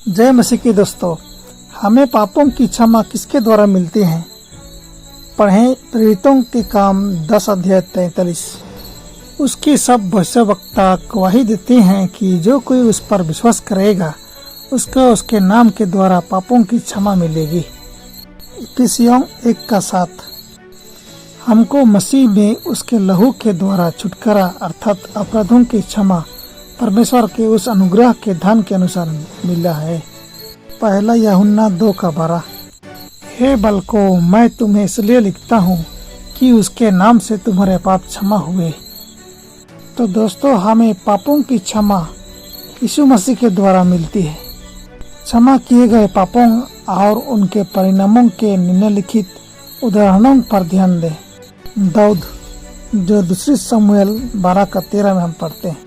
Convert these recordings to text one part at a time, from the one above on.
जय मसीह की दोस्तों, हमें पापों की क्षमा किसके द्वारा मिलती है? पढ़ें प्रेरितों के काम 10 अध्याय 43। उसकी सब भविष्यवक्ता गवाही देते हैं कि जो कोई उस पर विश्वास करेगा उसको उसके नाम के द्वारा पापों की क्षमा मिलेगी। इफिसियों 1:7। हमको मसीह में उसके लहू के द्वारा छुटकारा अर्थात अपराधों की क्षमा परमेश्वर के उस अनुग्रह के धन के अनुसार मिला है। पहला यूहन्ना 2:12। हे बालकों, मैं तुम्हें इसलिए लिखता हूँ कि उसके नाम से तुम्हारे पाप क्षमा हुए। तो दोस्तों, हमें पापों की क्षमा यीशु मसीह के द्वारा मिलती है। क्षमा किए गए पापों और उनके परिणामों के निम्नलिखित उदाहरणों पर ध्यान दें। दाऊद, जो दूसरी शमूएल 12:13 में हम पढ़ते हैं।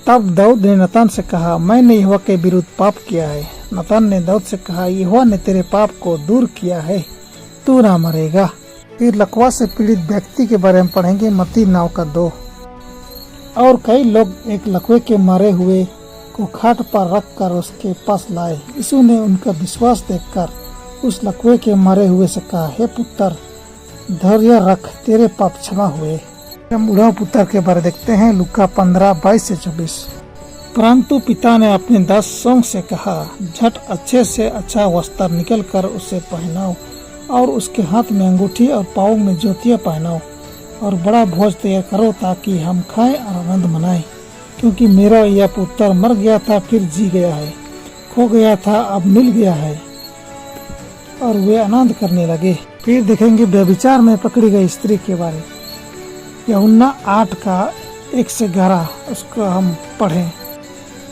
तब दाऊद ने नतान से कहा, मैंने यहोवा के विरुद्ध पाप किया है। नतान ने दाऊद से कहा, यहोवा ने तेरे पाप को दूर किया है, तू ना मरेगा। फिर लकवा से पीड़ित व्यक्ति के बारे में पढ़ेंगे, मत्ती 9:2। और कई लोग एक लकवे के मारे हुए को खाट पर रखकर उसके पास लाए। यीशु ने उनका विश्वास देखकर उस लकवे के मारे हुए से कहा, हे पुत्र, धैर्य रख, तेरे पाप क्षमा हुए। हम बुढ़ा पुत्र के बारे देखते हैं, लूका 15:22-24। परंतु पिता ने अपने दासों से कहा, झट अच्छे से अच्छा वस्त्र निकल कर उसे पहनाओ और उसके हाथ में अंगूठी और पाँव में ज्योतियाँ पहनाओ और बड़ा भोज तैयार करो ताकि हम खाएं और आनंद मनाएं। क्योंकि मेरा यह पुत्र मर गया था फिर जी गया है, खो गया था अब मिल गया है। और वे आनंद करने लगे। फिर देखेंगे व्यभिचार में पकड़ी गई स्त्री के बारे। यूहन्ना 8:1-11 उसको हम पढ़ें।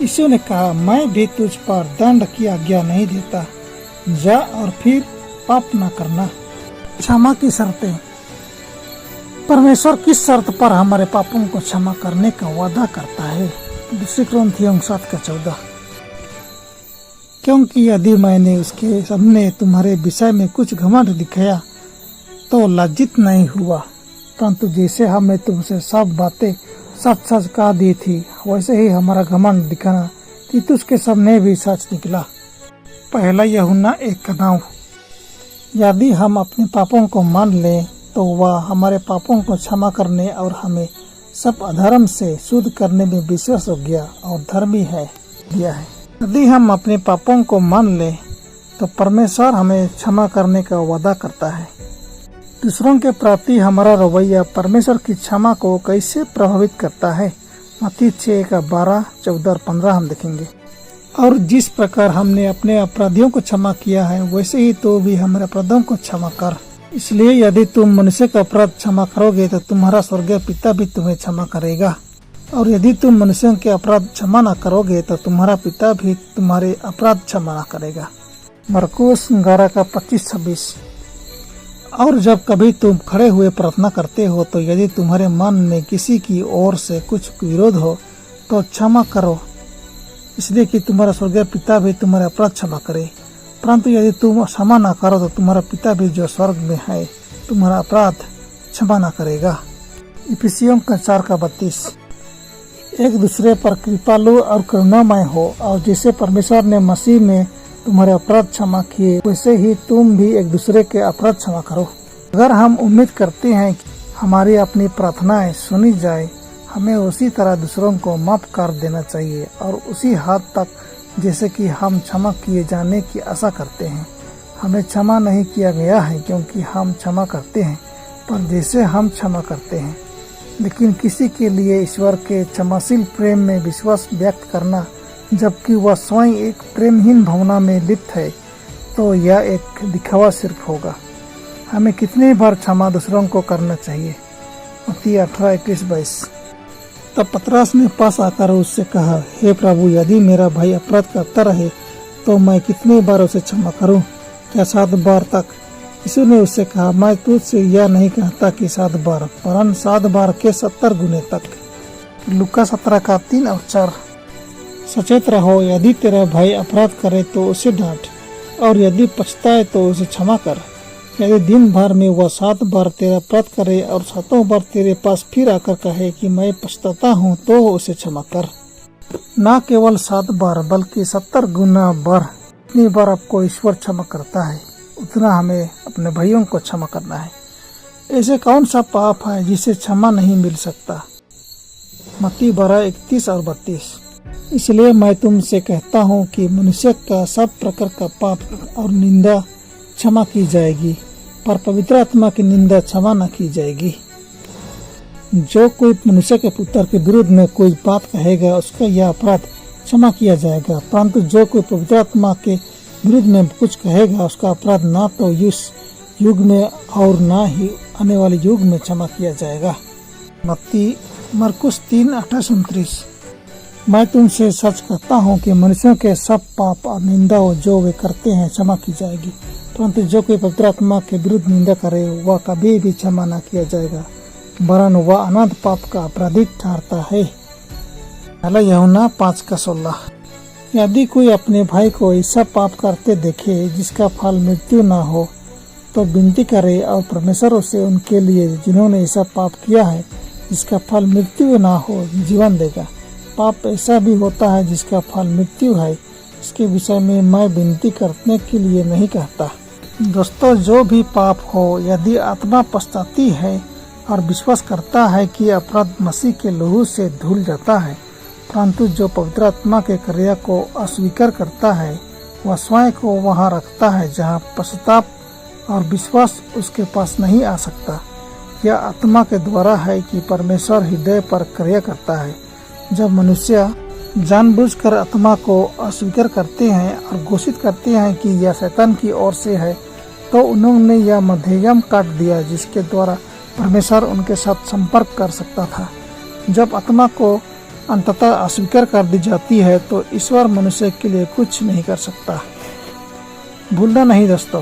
यीशु ने कहा, मैं भी तुझ पर दंड की आज्ञा नहीं देता, जा और फिर पाप न करना। क्षमा की शर्तें। परमेश्वर किस शर्त पर हमारे पापों को क्षमा करने का वादा करता है? 2 कुरिन्थियों 7:14। क्योंकि यदि मैंने उसके सामने तुम्हारे विषय में कुछ घमंड दिखाया तो लज्जित नहीं हुआ, परंतु जैसे हमने तुमसे सब बातें सच सच कहा दी थी, वैसे ही हमारा घमंड दिखाना तीतुस के सामने भी सच निकला। पहला यूहन्ना 1:9। यदि हम अपने पापों को मान लें तो वह हमारे पापों को क्षमा करने और हमें सब अधर्म से शुद्ध करने में विश्वास हो गया और धर्मी है दिया है। यदि हम अपने पापों को मान लें तो परमेश्वर हमें क्षमा करने का वादा करता है। दूसरों के प्रति हमारा रवैया परमेश्वर की क्षमा को कैसे प्रभावित करता है? मत्ती 6:12, 14 और 15 हम देखेंगे। और जिस प्रकार हमने अपने अपराधियों को क्षमा किया है वैसे ही तो भी हमारे अपराधों को क्षमा कर। इसलिए यदि तुम मनुष्य का अपराध क्षमा करोगे तो तुम्हारा स्वर्गीय पिता भी तुम्हें क्षमा करेगा, और यदि तुम मनुष्यों के अपराध क्षमा न करोगे तो तुम्हारा पिता भी तुम्हारे अपराध क्षमा न करेगा। मरकुस 11:25-26। और जब कभी तुम खड़े हुए प्रार्थना करते हो तो यदि तुम्हारे मन में किसी की ओर से कुछ विरोध हो तो क्षमा करो, इसलिए कि तुम्हारा स्वर्गीय पिता भी तुम्हारे अपराध क्षमा करे। परंतु यदि तुम क्षमा न करो तो तुम्हारा पिता भी जो स्वर्ग में है तुम्हारा अपराध क्षमा न करेगा। इफिसियों 4:32। एक दूसरे पर कृपालु और करुणामय हो, और जैसे परमेश्वर ने मसीह में तुम्हारे अपराध क्षमा किए वैसे ही तुम भी एक दूसरे के अपराध क्षमा करो। अगर हम उम्मीद करते हैं कि हमारी अपनी प्रार्थनाएं सुनी जाए, हमें उसी तरह दूसरों को माफ कर देना चाहिए और उसी हद तक जैसे कि हम क्षमा किए जाने की आशा करते हैं। हमें क्षमा नहीं किया गया है क्योंकि हम क्षमा करते हैं, पर जैसे हम क्षमा करते हैं। लेकिन किसी के लिए ईश्वर के क्षमाशील प्रेम में विश्वास व्यक्त करना जबकि वह स्वयं एक प्रेमहीन भावना में लिप्त है, तो यह एक दिखावा सिर्फ होगा। हमें कितनी बार क्षमा दूसरों को करना चाहिए? मत्ती 18:21-22। तब पतरस ने पास आकर उससे कहा, हे प्रभु, यदि मेरा भाई अपराध करता रहे तो मैं कितनी बार उसे क्षमा करूं? क्या 7 बार तक? यीशु ने उससे कहा, मैं तुझसे यह नहीं कहता कि 7 बार, वरन 7 बार के 70 गुने तक। लूका 17:3 और 4। सचेत रहो, यदि तेरा भाई अपराध करे तो उसे डांट, और यदि पछताए तो उसे क्षमा कर। यदि दिन भर में वह 7 बार तेरा अपराध करे और 7 बार तेरे पास फिर आकर कहे कि मैं पछताता हूँ, तो उसे क्षमा कर। न केवल 7 बार बल्कि 70 गुना बार। जितनी बार आपको ईश्वर क्षमा करता है उतना हमें अपने भाइयों को क्षमा करना है। ऐसे कौन सा पाप है जिसे क्षमा नहीं मिल सकता? मत्ती 12:31 और 32। इसलिए मैं तुमसे कहता हूँ कि मनुष्य का सब प्रकार का पाप और निंदा क्षमा की जाएगी, पर पवित्र आत्मा की निंदा क्षमा न की जाएगी। जो कोई मनुष्य के पुत्र के विरुद्ध में कोई बात कहेगा उसका यह अपराध क्षमा किया जाएगा, परंतु जो कोई पवित्र आत्मा के विरुद्ध में कुछ कहेगा उसका अपराध ना तो इस युग में और ना ही आने वाले युग में क्षमा किया जाएगा। मरकुस 3:28-29। मैं तुमसे सच कहता हूँ कि मनुष्यों के सब पाप और निंदा जो वे करते हैं क्षमा की जाएगी, परंतु जो कोई पवित्र आत्मा के विरुद्ध निंदा करे वह कभी भी क्षमा न किया जाएगा, वरन वह अनंत पाप का अपराधी ठहरता है। पहला यूहन्ना 5:16। यदि कोई अपने भाई को ऐसा पाप करते देखे जिसका फल मृत्यु न हो तो विनती करे और परमेश्वर उसे उनके लिए जिन्होंने ऐसा पाप किया है जिसका फल मृत्यु न हो जीवन देगा। पाप ऐसा भी होता है जिसका फल मृत्यु है, इसके विषय में मैं विनती करने के लिए नहीं कहता। दोस्तों, जो भी पाप हो, यदि आत्मा पछताती है और विश्वास करता है कि अपराध मसीह के लहू से धुल जाता है, परंतु जो पवित्र आत्मा के क्रिया को अस्वीकार करता है वह स्वयं को वहां रखता है जहां पश्चाताप और विश्वास उसके पास नहीं आ सकता। यह आत्मा के द्वारा है कि परमेश्वर हृदय पर क्रिया करता है। जब मनुष्य जानबूझकर आत्मा को अस्वीकार करते हैं और घोषित करते हैं कि यह शैतान की ओर से है, तो उन्होंने यह मध्यम काट दिया जिसके द्वारा परमेश्वर उनके साथ संपर्क कर सकता था। जब आत्मा को अंततः अस्वीकार कर दी जाती है तो ईश्वर मनुष्य के लिए कुछ नहीं कर सकता। भूलना नहीं दोस्तों।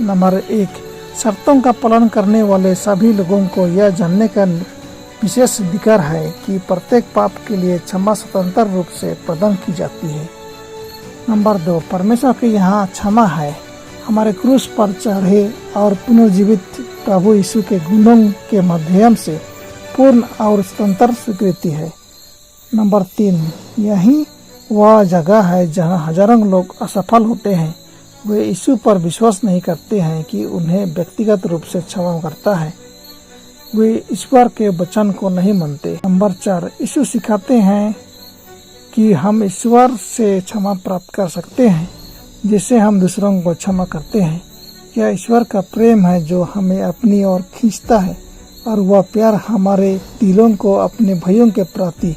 नंबर 1, शर्तों का पालन करने वाले सभी लोगों को यह जानने का विशेष अधिकार है कि प्रत्येक पाप के लिए क्षमा स्वतंत्र रूप से प्रदान की जाती है। नंबर 2, परमेश्वर के यहाँ क्षमा है हमारे क्रूस पर चढ़े और पुनर्जीवित प्रभु यीशु के गुणों के माध्यम से पूर्ण और स्वतंत्र स्वीकृति है। नंबर 3, यही वह जगह है जहाँ हजारों लोग असफल होते हैं। वे यीशु पर विश्वास नहीं करते हैं कि उन्हें व्यक्तिगत रूप से क्षमा करता है। वे ईश्वर के वचन को नहीं मानते। नंबर 4, यीशु सिखाते हैं कि हम ईश्वर से क्षमा प्राप्त कर सकते हैं जिससे हम दूसरों को क्षमा करते हैं। यह ईश्वर का प्रेम है जो हमें अपनी ओर खींचता है और वह प्यार हमारे दिलों को अपने भाइयों के प्रति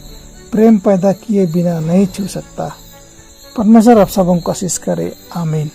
प्रेम पैदा किए बिना नहीं छू सकता। परमेश्वर आप सबों को आशीष करे। आमीन।